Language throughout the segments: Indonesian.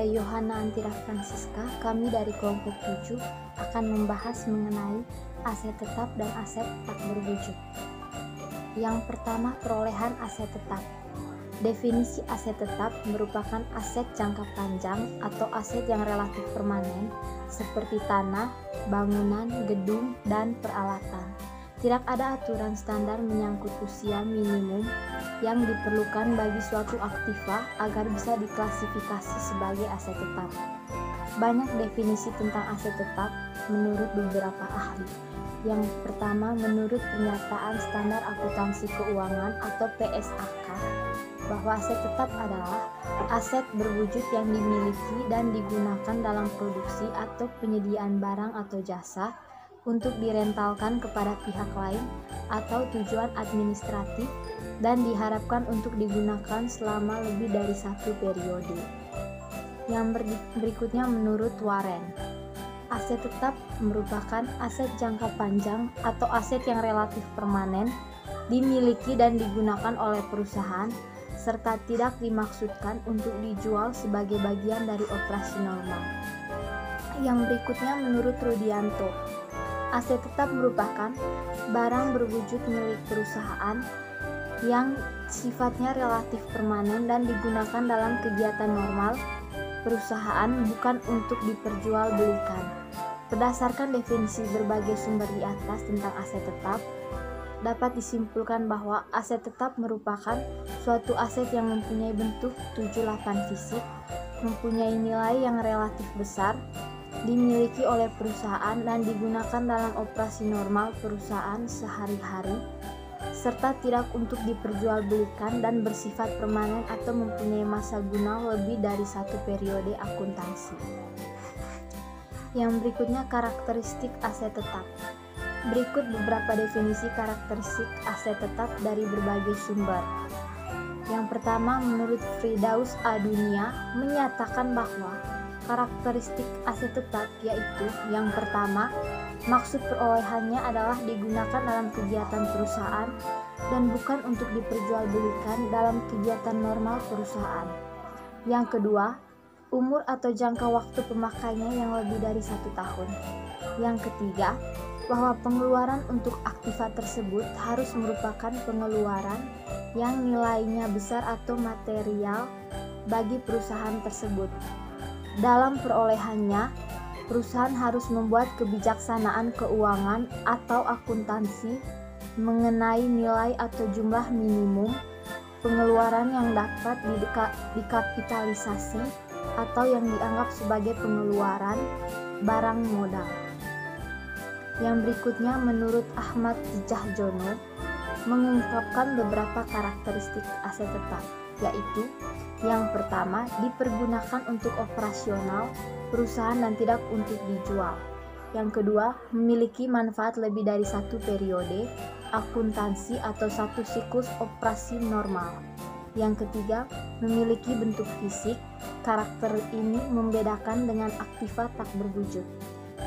saya Yohana Antira Francisca, kami dari kelompok 7 akan membahas mengenai aset tetap dan aset tak berwujud. Yang pertama, perolehan aset tetap. Definisi aset tetap merupakan aset jangka panjang atau aset yang relatif permanen seperti tanah, bangunan, gedung, dan peralatan. Tidak ada aturan standar menyangkut usia minimum yang diperlukan bagi suatu aktiva agar bisa diklasifikasi sebagai aset tetap. Banyak definisi tentang aset tetap menurut beberapa ahli. Yang pertama, menurut pernyataan standar akuntansi keuangan atau PSAK, bahwa aset tetap adalah aset berwujud yang dimiliki dan digunakan dalam produksi atau penyediaan barang atau jasa untuk direntalkan kepada pihak lain atau tujuan administratif dan diharapkan untuk digunakan selama lebih dari satu periode. Yang berikutnya menurut Warren, aset tetap merupakan aset jangka panjang atau aset yang relatif permanen, dimiliki dan digunakan oleh perusahaan, serta tidak dimaksudkan untuk dijual sebagai bagian dari operasi normal. Yang berikutnya menurut Rudianto, aset tetap merupakan barang berwujud milik perusahaan yang sifatnya relatif permanen dan digunakan dalam kegiatan normal perusahaan, bukan untuk diperjualbelikan. Berdasarkan definisi berbagai sumber di atas tentang aset tetap, dapat disimpulkan bahwa aset tetap merupakan suatu aset yang mempunyai bentuk 7-8 fisik, mempunyai nilai yang relatif besar, dimiliki oleh perusahaan dan digunakan dalam operasi normal perusahaan sehari-hari, serta tidak untuk diperjualbelikan dan bersifat permanen atau mempunyai masa guna lebih dari satu periode akuntansi. Yang berikutnya, karakteristik aset tetap. Berikut beberapa definisi karakteristik aset tetap dari berbagai sumber. Yang pertama, menurut Firdaus Adunia menyatakan bahwa karakteristik aset tetap yaitu yang pertama, maksud perolehannya adalah digunakan dalam kegiatan perusahaan dan bukan untuk diperjualbelikan dalam kegiatan normal perusahaan. Yang kedua, umur atau jangka waktu pemakainya yang lebih dari 1 tahun. Yang ketiga, bahwa pengeluaran untuk aktiva tersebut harus merupakan pengeluaran yang nilainya besar atau material bagi perusahaan tersebut. Dalam perolehannya, perusahaan harus membuat kebijaksanaan keuangan atau akuntansi mengenai nilai atau jumlah minimum pengeluaran yang dapat dikapitalisasi atau yang dianggap sebagai pengeluaran barang modal. Yang berikutnya menurut Ahmad Tijahjono mengungkapkan beberapa karakteristik aset tetap, yaitu yang pertama, dipergunakan untuk operasional perusahaan dan tidak untuk dijual. Yang kedua, memiliki manfaat lebih dari satu periode akuntansi atau satu siklus operasi normal. Yang ketiga, memiliki bentuk fisik. Karakter ini membedakan dengan aktiva tak berwujud.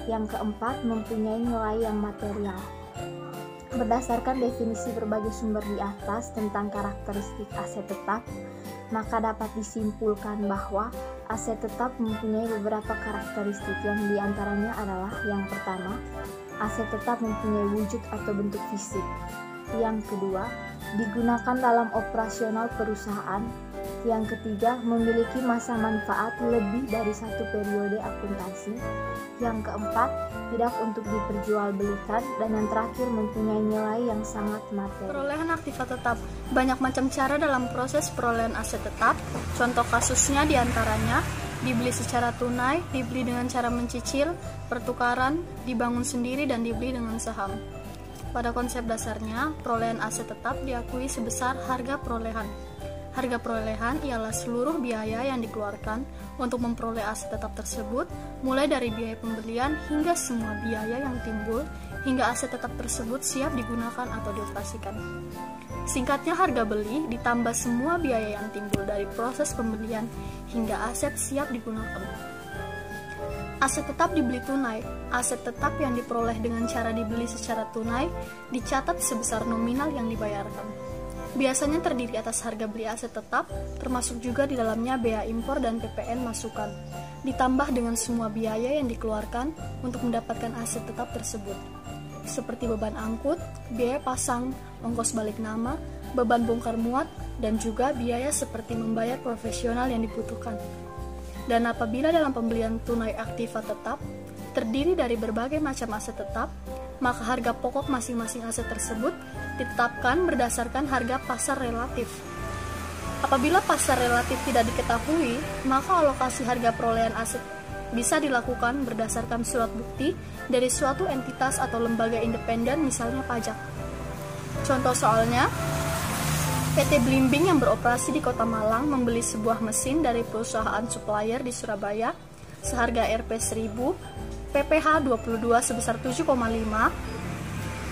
Yang keempat, mempunyai nilai yang material. Berdasarkan definisi berbagai sumber di atas tentang karakteristik aset tetap, maka dapat disimpulkan bahwa aset tetap mempunyai beberapa karakteristik, yang diantaranya adalah yang pertama, aset tetap mempunyai wujud atau bentuk fisik. Yang kedua, digunakan dalam operasional perusahaan. Yang ketiga, memiliki masa manfaat lebih dari satu periode akuntansi. Yang keempat, tidak untuk diperjualbelikan. Dan yang terakhir, mempunyai nilai yang sangat materi. Perolehan aktiva tetap. Banyak macam cara dalam proses perolehan aset tetap. Contoh kasusnya diantaranya dibeli secara tunai, dibeli dengan cara mencicil, pertukaran, dibangun sendiri, dan dibeli dengan saham. Pada konsep dasarnya, perolehan aset tetap diakui sebesar harga perolehan. Harga perolehan ialah seluruh biaya yang dikeluarkan untuk memperoleh aset tetap tersebut, mulai dari biaya pembelian hingga semua biaya yang timbul, hingga aset tetap tersebut siap digunakan atau dioperasikan. Singkatnya, harga beli ditambah semua biaya yang timbul dari proses pembelian hingga aset siap digunakan. Aset tetap dibeli tunai. Aset tetap yang diperoleh dengan cara dibeli secara tunai dicatat sebesar nominal yang dibayarkan. biasanya terdiri atas harga beli aset tetap, termasuk juga di dalamnya bea impor dan PPN masukan, ditambah dengan semua biaya yang dikeluarkan untuk mendapatkan aset tetap tersebut, seperti beban angkut, biaya pasang, ongkos balik nama, beban bongkar muat, dan juga biaya seperti membayar profesional yang dibutuhkan. Dan apabila dalam pembelian tunai aktiva tetap terdiri dari berbagai macam aset tetap, maka harga pokok masing-masing aset tersebut ditetapkan berdasarkan harga pasar relatif. Apabila pasar relatif tidak diketahui, maka alokasi harga perolehan aset bisa dilakukan berdasarkan surat bukti dari suatu entitas atau lembaga independen, misalnya pajak. Contoh soalnya, PT Blimbing yang beroperasi di Kota Malang membeli sebuah mesin dari perusahaan supplier di Surabaya seharga Rp1.000, PPh 22 sebesar 7,5.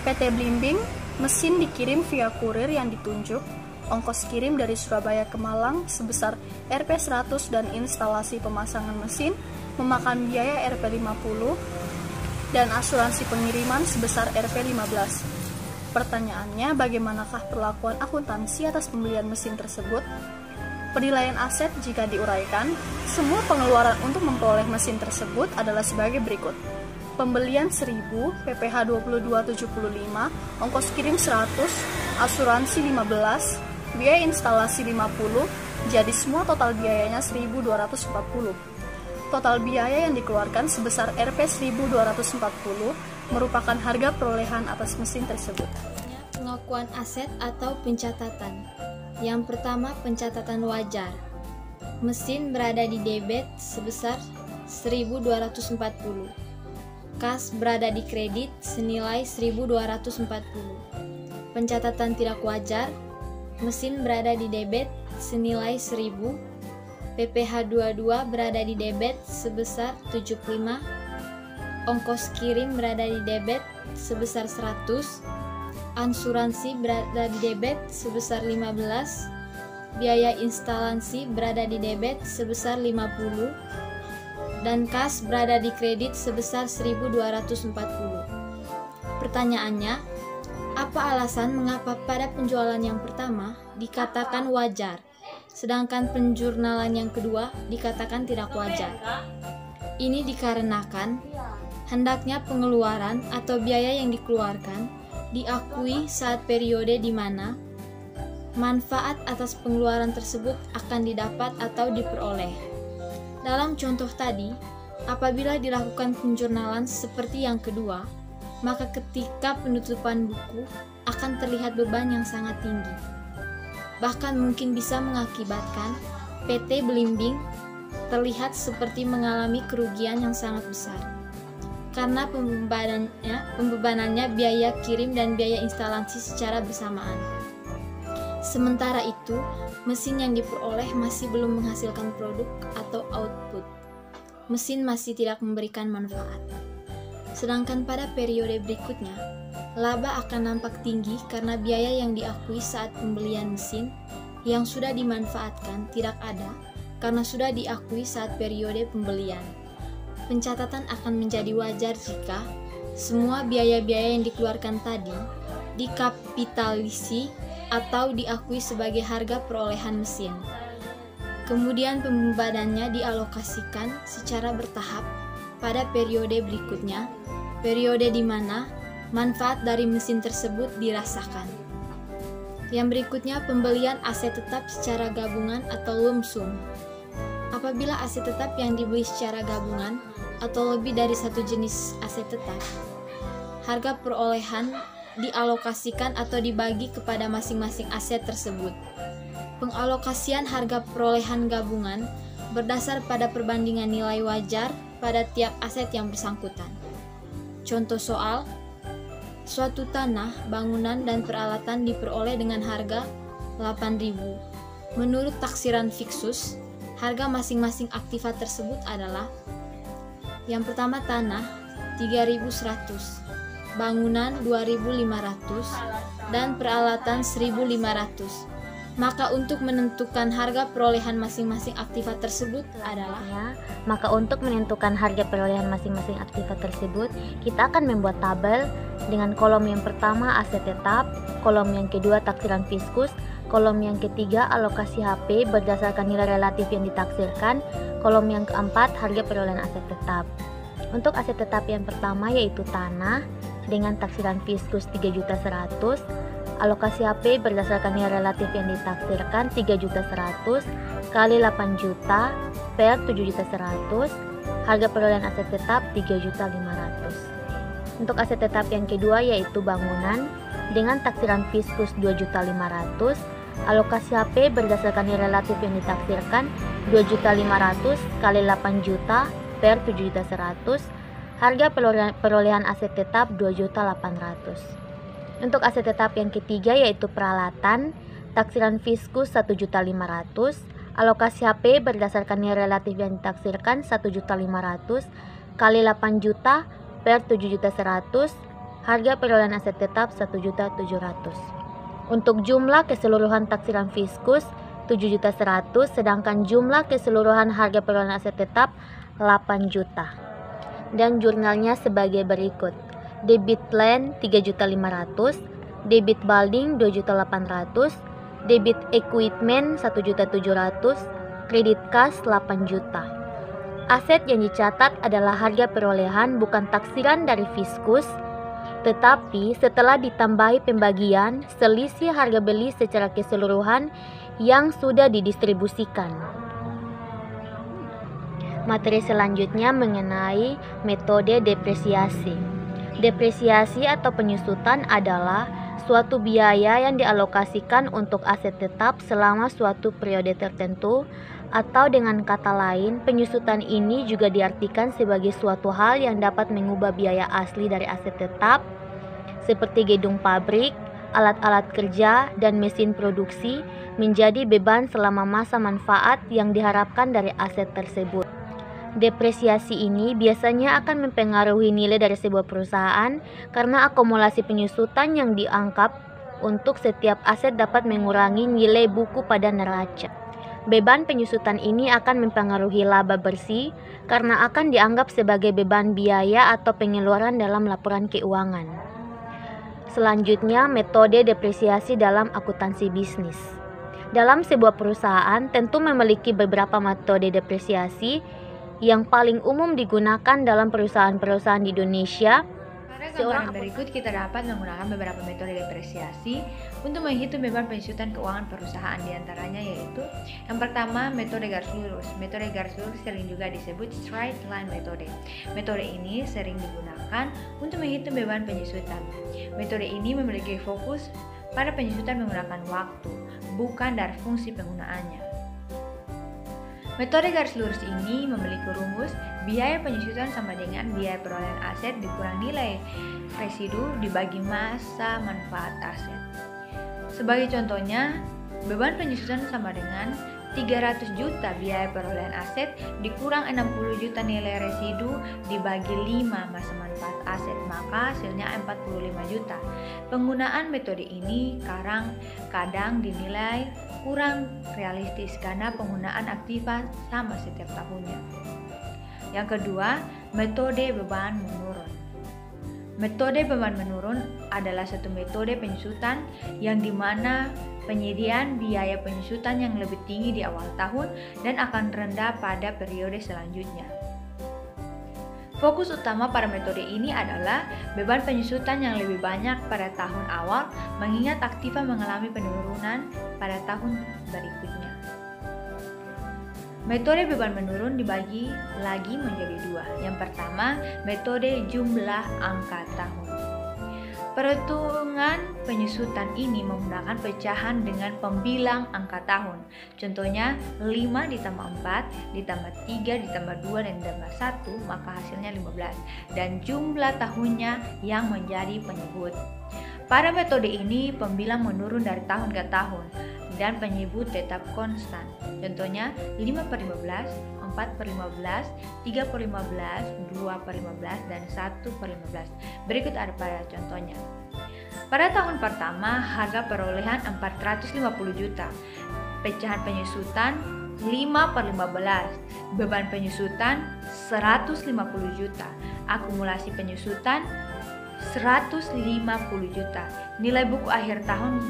PT Blimbing, mesin dikirim via kurir yang ditunjuk, ongkos kirim dari Surabaya ke Malang sebesar Rp100 dan instalasi pemasangan mesin memakan biaya Rp50 dan asuransi pengiriman sebesar Rp15. Pertanyaannya, bagaimanakah perlakuan akuntansi atas pembelian mesin tersebut? Penilaian aset jika diuraikan, semua pengeluaran untuk memperoleh mesin tersebut adalah sebagai berikut. Pembelian 1.000, PPh 22,75, ongkos kirim 100, asuransi 15, biaya instalasi 50, jadi semua total biayanya 1.240. Total biaya yang dikeluarkan sebesar Rp1.240 merupakan harga perolehan atas mesin tersebut. Pengakuan aset atau pencatatan. Yang pertama, pencatatan wajar. Mesin berada di debit sebesar 1.240. Kas berada di kredit senilai 1.240. Pencatatan tidak wajar. Mesin berada di debit senilai 1.000. PPh 22 berada di debit sebesar 75. Ongkos kirim berada di debit sebesar 100. Asuransi berada di debit sebesar 15, biaya instalasi berada di debit sebesar 50, dan kas berada di kredit sebesar 1.240. Pertanyaannya, apa alasan mengapa pada penjualan yang pertama dikatakan wajar, sedangkan penjurnalan yang kedua dikatakan tidak wajar? Ini dikarenakan hendaknya pengeluaran atau biaya yang dikeluarkan diakui saat periode di mana manfaat atas pengeluaran tersebut akan didapat atau diperoleh. Dalam contoh tadi, apabila dilakukan penjurnalan seperti yang kedua, maka ketika penutupan buku akan terlihat beban yang sangat tinggi. Bahkan mungkin bisa mengakibatkan PT Blimbing terlihat seperti mengalami kerugian yang sangat besar, karena pembebanannya biaya kirim dan biaya instalasi secara bersamaan. Sementara itu, mesin yang diperoleh masih belum menghasilkan produk atau output. Mesin masih tidak memberikan manfaat. Sedangkan pada periode berikutnya, laba akan nampak tinggi karena biaya yang diakui saat pembelian mesin yang sudah dimanfaatkan tidak ada karena sudah diakui saat periode pembelian. Pencatatan akan menjadi wajar jika semua biaya-biaya yang dikeluarkan tadi dikapitalisi atau diakui sebagai harga perolehan mesin. Kemudian pembebanannya dialokasikan secara bertahap pada periode berikutnya, periode di mana manfaat dari mesin tersebut dirasakan. Yang berikutnya, pembelian aset tetap secara gabungan atau lump sum. Apabila aset tetap yang dibeli secara gabungan atau lebih dari satu jenis aset tetap, harga perolehan dialokasikan atau dibagi kepada masing-masing aset tersebut. Pengalokasian harga perolehan gabungan berdasar pada perbandingan nilai wajar pada tiap aset yang bersangkutan. Contoh soal, suatu tanah, bangunan, dan peralatan diperoleh dengan harga 8.000. Menurut taksiran Fiksus, harga masing-masing aktiva tersebut adalah: yang pertama tanah 3.100, bangunan 2.500, dan peralatan 1.500. Maka untuk menentukan harga perolehan masing-masing aktiva tersebut adalah Maka untuk menentukan harga perolehan masing-masing aktiva tersebut, kita akan membuat tabel dengan kolom yang pertama aset tetap, kolom yang kedua taksiran Fiskus, Kolom yang ketiga, alokasi HP berdasarkan nilai relatif yang ditaksirkan. Kolom yang keempat, harga perolehan aset tetap. Untuk aset tetap yang pertama yaitu tanah dengan taksiran fiskus 3.100.000. Alokasi HP berdasarkan nilai relatif yang ditaksirkan 3.100.000 kali 8 juta per 7.100.000. Harga perolehan aset tetap 3.500.000. Untuk aset tetap yang kedua yaitu bangunan dengan taksiran fiskus 2.500.000. Alokasi HP berdasarkan nilai relatif yang ditaksirkan 2.500.000 kali 8 juta per 7.100.000. Harga perolehan aset tetap 2.800.000. Untuk aset tetap yang ketiga yaitu peralatan taksiran fiskus 1.500.000. Alokasi HP berdasarkan nilai relatif yang ditaksirkan 1.500.000 kali 8 juta per 7.100.000. Harga perolehan aset tetap 1.700.000. Untuk jumlah keseluruhan taksiran fiskus 7.100.000, sedangkan jumlah keseluruhan harga perolehan aset tetap 8 juta. Dan jurnalnya sebagai berikut. Debit land 3.500.000, debit building 2.800.000, debit equipment 1.700.000, kredit kas 8 juta. Aset yang dicatat adalah harga perolehan bukan taksiran dari fiskus, tetapi setelah ditambahi pembagian selisih harga beli secara keseluruhan yang sudah didistribusikan. Materi selanjutnya mengenai metode depresiasi. Depresiasi atau penyusutan adalah suatu biaya yang dialokasikan untuk aset tetap selama suatu periode tertentu, atau dengan kata lain, penyusutan ini juga diartikan sebagai suatu hal yang dapat mengubah biaya asli dari aset tetap seperti gedung pabrik, alat-alat kerja, dan mesin produksi menjadi beban selama masa manfaat yang diharapkan dari aset tersebut. Depresiasi ini biasanya akan mempengaruhi nilai dari sebuah perusahaan karena akumulasi penyusutan yang dianggap untuk setiap aset dapat mengurangi nilai buku pada neraca. Beban penyusutan ini akan mempengaruhi laba bersih karena akan dianggap sebagai beban biaya atau pengeluaran dalam laporan keuangan. Selanjutnya, metode depresiasi dalam akuntansi bisnis. Dalam sebuah perusahaan tentu memiliki beberapa metode depresiasi yang paling umum digunakan dalam perusahaan-perusahaan di Indonesia. Pada gambaran berikut kita dapat menggunakan beberapa metode depresiasi untuk menghitung beban penyusutan keuangan perusahaan. Di antaranya yaitu yang pertama, metode garis lurus. Metode garis lurus sering juga disebut straight line metode. Metode ini sering digunakan untuk menghitung beban penyusutan. Metode ini memiliki fokus pada penyusutan menggunakan waktu, bukan dari fungsi penggunaannya. Metode garis lurus ini memiliki rumus biaya penyusutan sama dengan biaya perolehan aset dikurang nilai residu dibagi masa manfaat aset. Sebagai contohnya, beban penyusutan sama dengan 300 juta biaya perolehan aset dikurang 60 juta nilai residu dibagi 5 masa manfaat aset, maka hasilnya 45 juta. Penggunaan metode ini kadang dinilai kurang realistis karena penggunaan aktiva sama setiap tahunnya. Yang kedua, metode beban menurun. Metode beban menurun adalah satu metode penyusutan yang dimana penyediaan biaya penyusutan yang lebih tinggi di awal tahun dan akan rendah pada periode selanjutnya. Fokus utama pada metode ini adalah beban penyusutan yang lebih banyak pada tahun awal mengingat aktiva mengalami penurunan pada tahun berikutnya. Metode beban menurun dibagi lagi menjadi dua. Yang pertama, metode jumlah angka tahun. Perhitungan penyusutan ini menggunakan pecahan dengan pembilang angka tahun. Contohnya 5 ditambah 4 ditambah 3 ditambah 2 dan ditambah 1, maka hasilnya 15. Dan jumlah tahunnya yang menjadi penyebut. Pada metode ini pembilang menurun dari tahun ke tahun dan penyebut tetap konstan. Contohnya 5/15, 4/15, 3/15, 2/15, dan 1/15. Berikut ada pada contohnya. Pada tahun pertama, harga perolehan 450 juta. Pecahan penyusutan 5/15. Beban penyusutan 150 juta. Akumulasi penyusutan 150 juta. Nilai buku akhir tahun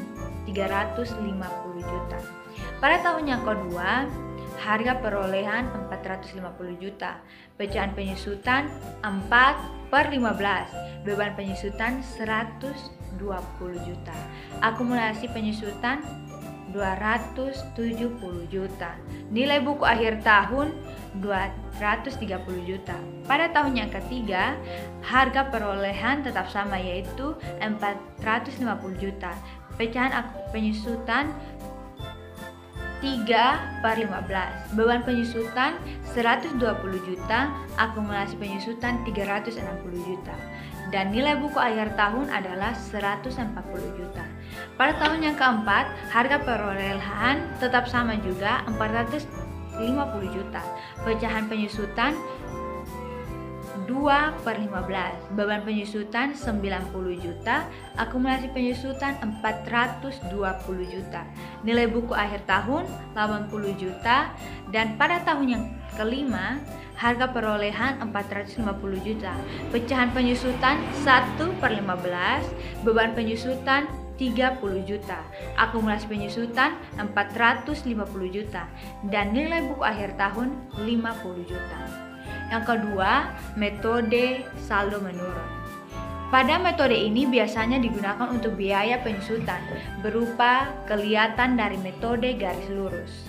350 juta. Pada tahun yang kedua, harga perolehan 450 juta, pecahan penyusutan 4/15, beban penyusutan 120 juta, akumulasi penyusutan 270 juta, nilai buku akhir tahun 230 juta. Pada tahun yang ketiga, harga perolehan tetap sama yaitu 450 juta, pecahan penyusutan 3/15, beban penyusutan 120 juta, akumulasi penyusutan 360 juta, dan nilai buku akhir tahun adalah 140 juta. Pada tahun yang keempat, harga perolehan tetap sama juga 450 juta, pecahan penyusutan 2/15, beban penyusutan 90 juta, akumulasi penyusutan 420 juta, nilai buku akhir tahun 80 juta, dan pada tahun yang kelima, harga perolehan 450 juta, pecahan penyusutan 1/15, beban penyusutan 30 juta, akumulasi penyusutan 450 juta, dan nilai buku akhir tahun 50 juta. Yang kedua, metode saldo menurun. Pada metode ini biasanya digunakan untuk biaya penyusutan berupa kelihatan dari metode garis lurus.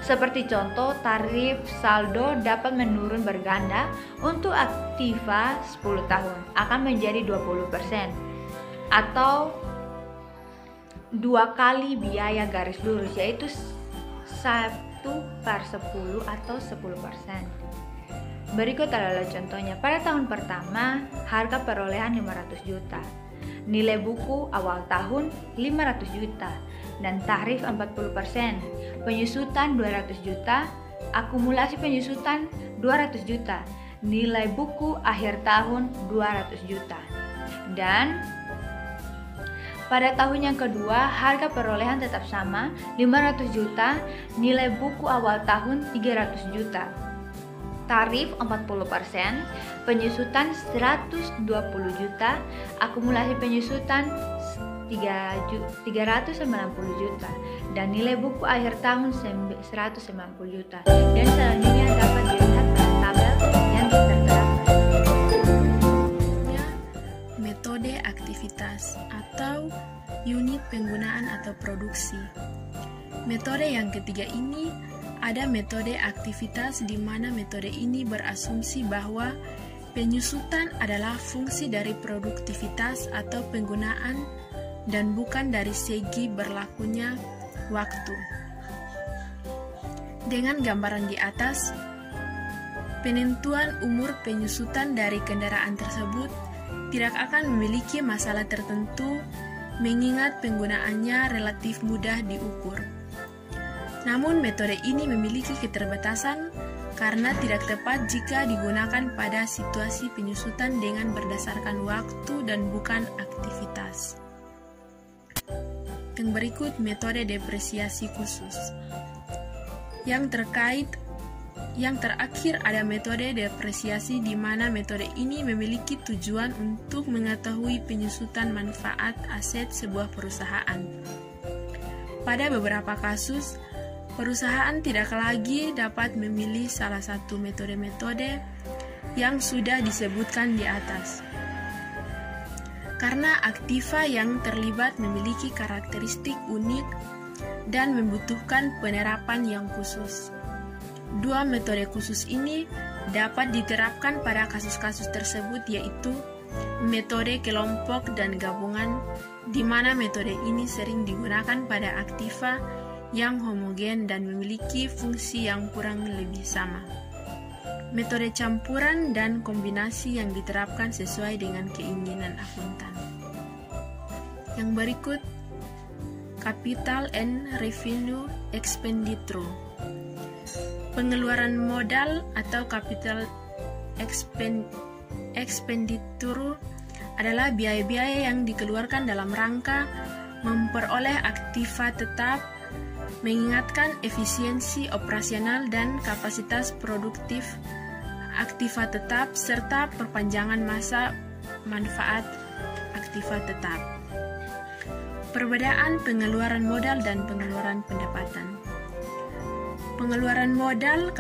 Seperti contoh, tarif saldo dapat menurun berganda untuk aktiva 10 tahun akan menjadi 20% atau 2 kali biaya garis lurus, yaitu 1/10 atau 10%. Berikut adalah contohnya. Pada tahun pertama, harga perolehan 500 juta, nilai buku awal tahun 500 juta, dan tarif 40%, penyusutan 200 juta, akumulasi penyusutan 200 juta, nilai buku akhir tahun 200 juta. Dan pada tahun yang kedua, harga perolehan tetap sama, 500 juta, nilai buku awal tahun 300 juta. Tarif 40%, penyusutan 120 juta, akumulasi penyusutan 390 juta, dan nilai buku akhir tahun 190 juta. Dan selanjutnya dapat dilihat pada tabel yang tertera. Metode aktivitas atau unit penggunaan atau produksi. Metode yang ketiga ini ada metode aktivitas di mana metode ini berasumsi bahwa penyusutan adalah fungsi dari produktivitas atau penggunaan dan bukan dari segi berlakunya waktu. Dengan gambaran di atas, penentuan umur penyusutan dari kendaraan tersebut tidak akan memiliki masalah tertentu mengingat penggunaannya relatif mudah diukur. Namun metode ini memiliki keterbatasan karena tidak tepat jika digunakan pada situasi penyusutan dengan berdasarkan waktu dan bukan aktivitas. Yang berikut metode depresiasi khusus. Yang terakhir ada metode depresiasi di mana metode ini memiliki tujuan untuk mengetahui penyusutan manfaat aset sebuah perusahaan. Pada beberapa kasus, perusahaan tidak lagi dapat memilih salah satu metode-metode yang sudah disebutkan di atas. Karena aktiva yang terlibat memiliki karakteristik unik dan membutuhkan penerapan yang khusus. Dua metode khusus ini dapat diterapkan pada kasus-kasus tersebut, yaitu metode kelompok dan gabungan, di mana metode ini sering digunakan pada aktiva yang homogen dan memiliki fungsi yang kurang lebih sama. Metode campuran dan kombinasi yang diterapkan sesuai dengan keinginan akuntan. Yang berikut, capital and revenue expenditure. Pengeluaran modal atau capital expenditure adalah biaya-biaya yang dikeluarkan dalam rangka memperoleh aktiva tetap, mengingatkan efisiensi operasional dan kapasitas produktif aktiva tetap, serta perpanjangan masa manfaat aktiva tetap. Perbedaan pengeluaran modal dan pengeluaran pendapatan. Pengeluaran modal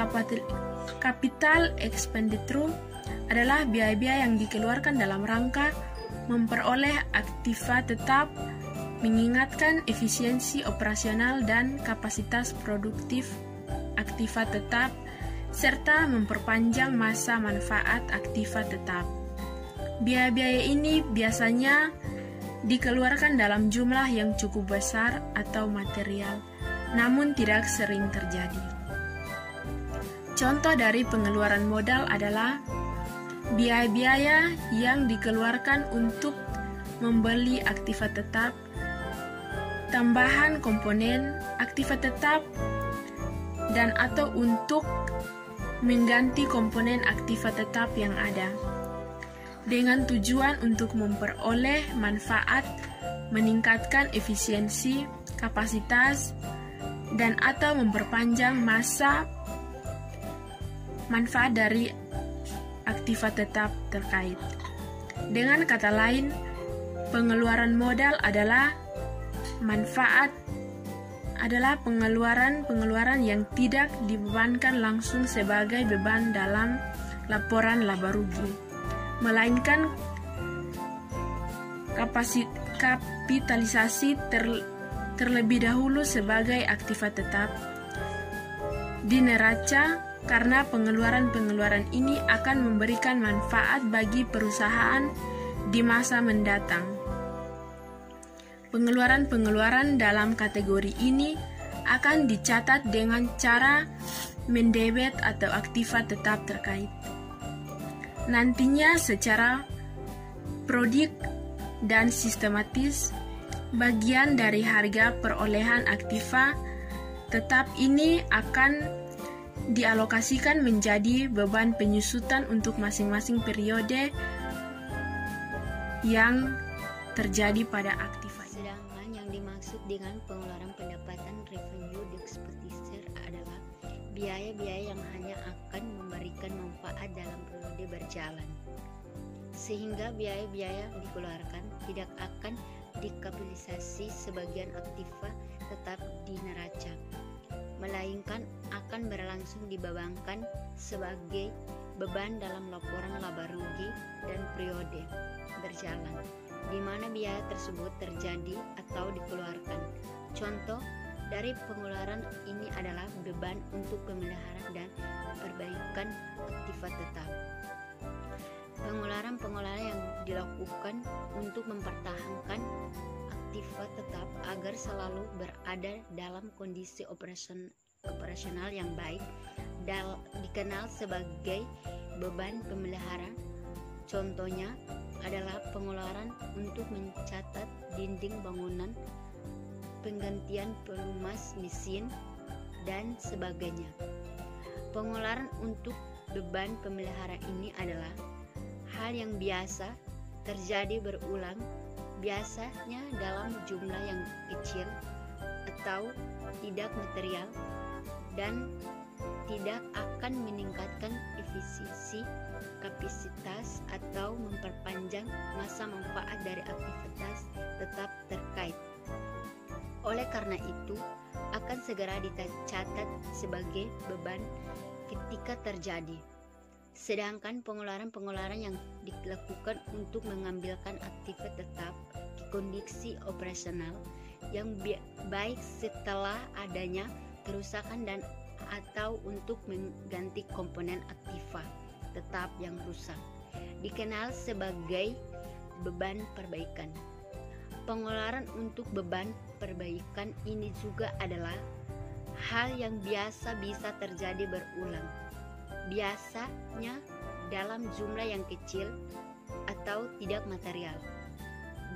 capital expenditure adalah biaya-biaya yang dikeluarkan dalam rangka memperoleh aktiva tetap, mengingatkan efisiensi operasional dan kapasitas produktif aktiva tetap, serta memperpanjang masa manfaat aktiva tetap. Biaya-biaya ini biasanya dikeluarkan dalam jumlah yang cukup besar atau material, namun tidak sering terjadi. Contoh dari pengeluaran modal adalah biaya-biaya yang dikeluarkan untuk membeli aktiva tetap, tambahan komponen aktiva tetap, dan atau untuk mengganti komponen aktiva tetap yang ada, dengan tujuan untuk memperoleh manfaat, meningkatkan efisiensi, kapasitas, dan atau memperpanjang masa manfaat dari aktiva tetap terkait. Dengan kata lain, pengeluaran modal adalah pengeluaran yang tidak dibebankan langsung sebagai beban dalam laporan laba rugi, melainkan kapitalisasi terlebih dahulu sebagai aktiva tetap di neraca, karena pengeluaran-pengeluaran ini akan memberikan manfaat bagi perusahaan di masa mendatang. Pengeluaran-pengeluaran dalam kategori ini akan dicatat dengan cara mendebet atau aktiva tetap terkait. Nantinya secara prodik dan sistematis, bagian dari harga perolehan aktiva tetap ini akan dialokasikan menjadi beban penyusutan untuk masing-masing periode yang terjadi pada aktiva. Sedangkan yang dimaksud dengan pengeluaran pendapatan revenue expenditure adalah biaya-biaya yang hanya akan memberikan manfaat dalam periode berjalan, sehingga biaya-biaya dikeluarkan tidak akan dikapitalisasi sebagian aktiva tetap di neraca, melainkan akan berlangsung dibebankan sebagai beban dalam laporan laba rugi dan periode berjalan, di mana biaya tersebut terjadi atau dikeluarkan. Contoh dari pengeluaran ini adalah beban untuk pemeliharaan dan perbaikan aktiva tetap. Pengeluaran-pengeluaran yang dilakukan untuk mempertahankan aktiva tetap agar selalu berada dalam kondisi operasional yang baik dikenal sebagai beban pemelihara. Contohnya adalah pengeluaran untuk mencatat dinding bangunan, penggantian pelumas mesin, dan sebagainya. Pengeluaran untuk beban pemelihara ini adalah hal yang biasa terjadi berulang, biasanya dalam jumlah yang kecil atau tidak material, dan tidak akan meningkatkan efisiensi, kapasitas, atau memperpanjang masa manfaat dari aktivitas tetap terkait. Oleh karena itu, akan segera dicatat sebagai beban ketika terjadi. Sedangkan pengeluaran-pengeluaran yang dilakukan untuk mengambilkan aktiva tetap ke kondisi operasional yang baik setelah adanya kerusakan dan atau untuk mengganti komponen aktiva tetap yang rusak dikenal sebagai beban perbaikan. Pengeluaran untuk beban perbaikan ini juga adalah hal yang biasa bisa terjadi berulang, biasanya dalam jumlah yang kecil atau tidak material,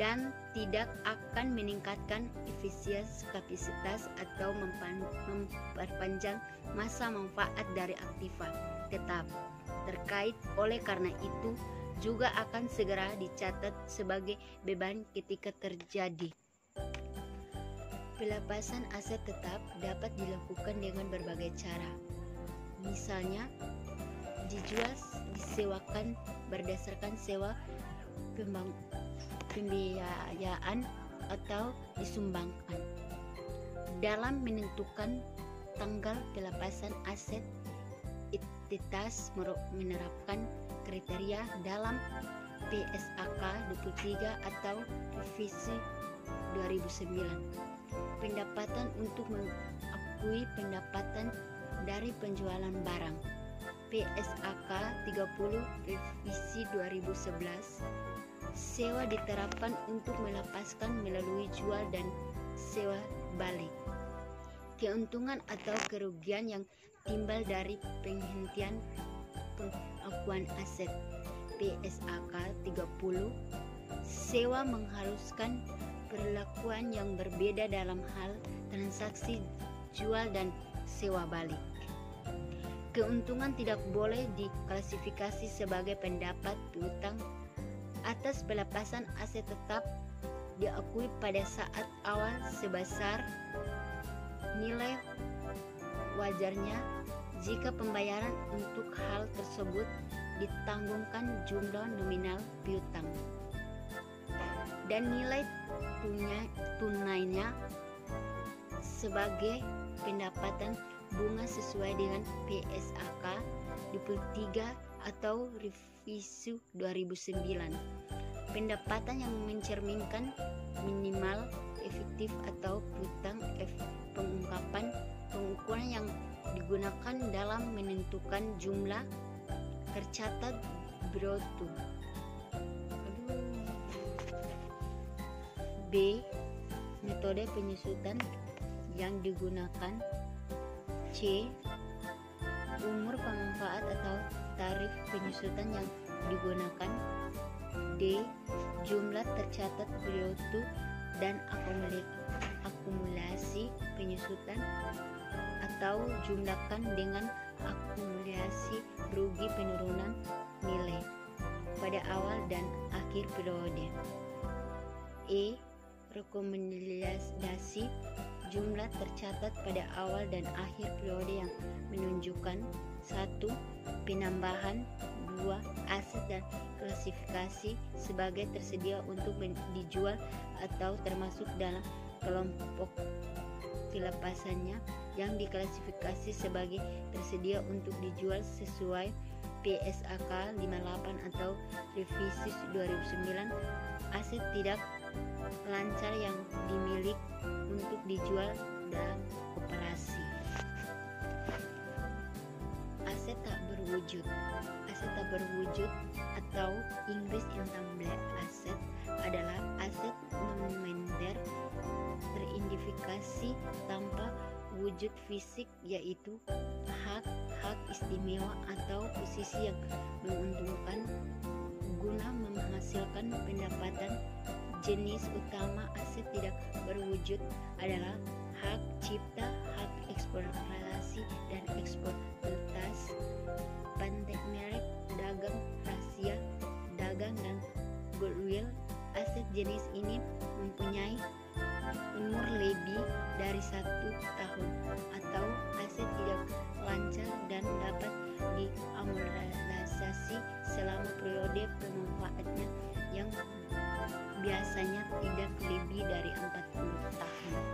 dan tidak akan meningkatkan efisiensi, kapasitas, atau memperpanjang masa manfaat dari aktiva tetap terkait. Oleh karena itu, juga akan segera dicatat sebagai beban ketika terjadi. Pelepasan aset tetap dapat dilakukan dengan berbagai cara. Misalnya, dijual, disewakan berdasarkan sewa pembiayaan atau disumbangkan. Dalam menentukan tanggal pelepasan aset entitas menerapkan kriteria dalam PSAK 23 atau revisi 2009. Pendapatan untuk mengakui pendapatan dari penjualan barang PSAK 30 revisi 2011. Sewa diterapkan untuk melepaskan melalui jual dan sewa balik keuntungan atau kerugian yang timbal dari penghentian pengakuan aset PSAK 30. Sewa mengharuskan perlakuan yang berbeda dalam hal transaksi jual dan sewa balik. Keuntungan tidak boleh diklasifikasi sebagai pendapat piutang atas pelepasan aset tetap diakui pada saat awal sebesar nilai wajarnya jika pembayaran untuk hal tersebut ditanggungkan jumlah nominal piutang dan nilai tunainya sebagai pendapatan bunga sesuai dengan PSAK 23 atau revisi 2009. Pendapatan yang mencerminkan minimal efektif atau piutang pengukuran yang digunakan dalam menentukan jumlah tercatat bruto. B. Metode penyusutan yang digunakan. C. Umur pemanfaat atau tarif penyusutan yang digunakan. D. Jumlah tercatat bruto dan akumulasi penyusutan atau jumlahkan dengan akumulasi rugi penurunan nilai pada awal dan akhir periode. E. Rekomendasi jumlah tercatat pada awal dan akhir periode yang menunjukkan 1. Penambahan, 2. Aset dan klasifikasi sebagai tersedia untuk dijual atau termasuk dalam kelompok pelepasannya yang diklasifikasi sebagai tersedia untuk dijual sesuai PSAK 58 atau revisi 2009. Aset tidak lancar yang dimiliki untuk dijual dalam operasi. Aset tak berwujud. Aset tak berwujud atau Inggris intangible asset adalah aset non-moneter teridentifikasi tanpa wujud fisik, yaitu hak istimewa atau posisi yang menguntungkan guna menghasilkan pendapatan. Jenis utama aset tidak berwujud adalah hak cipta, hak eksploitasi dan eksploitasi, patent merek, dagang rahasia, dagang dan goodwill. Aset jenis ini mempunyai umur lebih dari 1 tahun atau aset tidak lancar dan dapat diamortisasi selama periode pemanfaatnya yang biasanya tidak lebih dari 40 tahun.